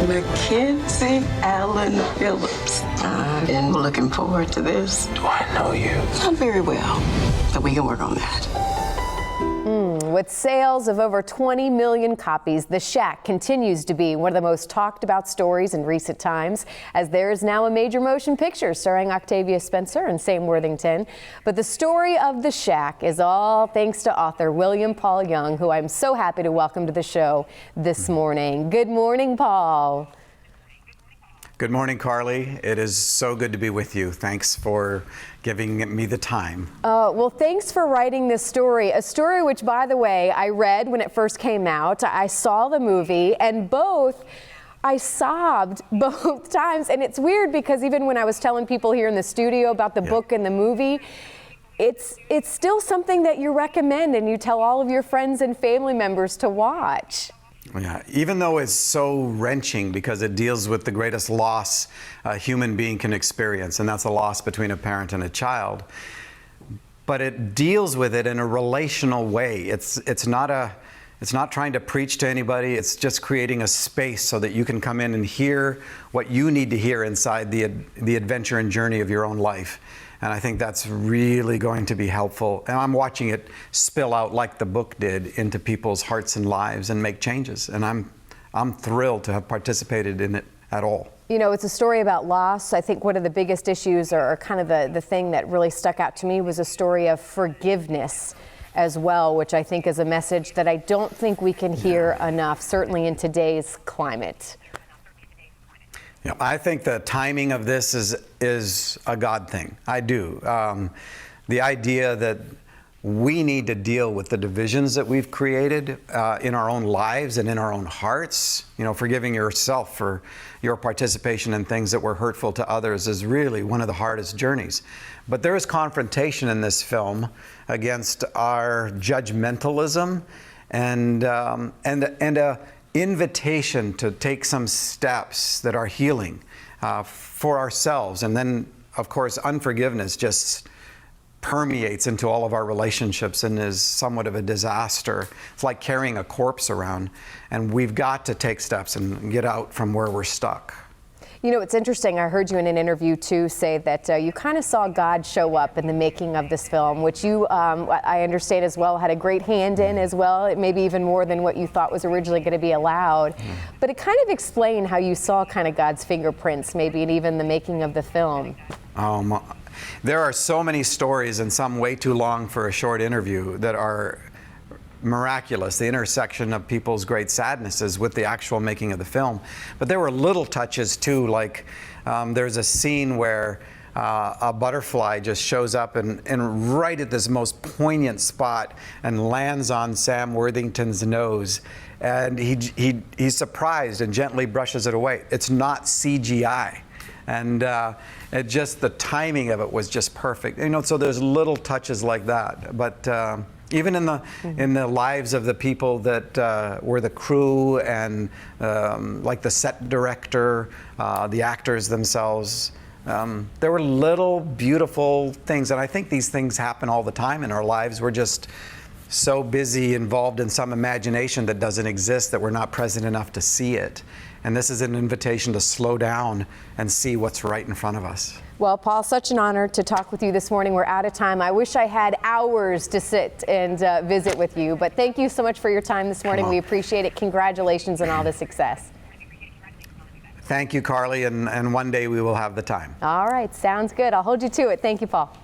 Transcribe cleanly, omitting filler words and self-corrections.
Mackenzie Allen Phillips. I've been looking forward to this. Do I know you? Not very well, but we can work on that. With sales of over 20 million copies, The Shack continues to be one of the most talked about stories in recent times, as there is now a major motion picture starring Octavia Spencer and Sam Worthington. But the story of The Shack is all thanks to author William Paul Young, who I'm so happy to welcome to the show this morning. Good morning, Paul. Good morning, Carly. It is so good to be with you. Thanks for giving me the time. Well, thanks for writing this story, a story which, by the way, I read when it first came out. I saw the movie, and I sobbed both times. And it's weird because even when I was telling people here in the studio about the book and the movie, it's still something that you recommend and you tell all of your friends and family members to watch. Yeah, even though it's so wrenching because it deals with the greatest loss a human being can experience, and that's a loss between a parent and a child. But it deals with it in a relational way. It's not trying to preach to anybody. It's just creating a space so that you can come in and hear what you need to hear inside the adventure and journey of your own life. And I think that's really going to be helpful. And I'm watching it spill out like the book did into people's hearts and lives and make changes. And I'm thrilled to have participated in it at all. You know, it's a story about loss. I think one of the biggest issues, or kind of the thing that really stuck out to me, was a story of forgiveness as well, which I think is a message that I don't think we can hear enough, certainly in today's climate. Yeah, I think the timing of this is a God thing. I do. The idea that we need to deal with the divisions that we've created in our own lives and in our own hearts. You know, forgiving yourself for your participation in things that were hurtful to others is really one of the hardest journeys. But there is confrontation in this film against our judgmentalism and a invitation to take some steps that are healing for ourselves. And then, of course, unforgiveness just permeates into all of our relationships and is somewhat of a disaster. It's like carrying a corpse around, and we've got to take steps and get out from where we're stuck. You know, it's interesting. I heard you in an interview, too, say that you kind of saw God show up in the making of this film, which you, I understand as well, had a great hand in as well, maybe even more than what you thought was originally going to be allowed. But it kind of explained how you saw kind of God's fingerprints, maybe in even the making of the film. There are so many stories, and some way too long for a short interview, that are miraculous, the intersection of people's great sadnesses with the actual making of the film. But there were little touches too, like there's a scene where a butterfly just shows up and right at this most poignant spot and lands on Sam Worthington's nose. And he's surprised and gently brushes it away. It's not CGI. And it just, the timing of it was just perfect. You know, so there's little touches like that. But even in the lives of the people that were the crew and like the set director, the actors themselves, there were little beautiful things. And I think these things happen all the time in our lives. We're just so busy, involved in some imagination that doesn't exist, that we're not present enough to see it. And this is an invitation to slow down and see what's right in front of us. Well, Paul, such an honor to talk with you this morning. We're out of time. I wish I had hours to sit and visit with you, but thank you so much for your time this morning. We appreciate it. Congratulations on all the success. Thank you, Carly, and one day we will have the time. All right, sounds good. I'll hold you to it. Thank you, Paul.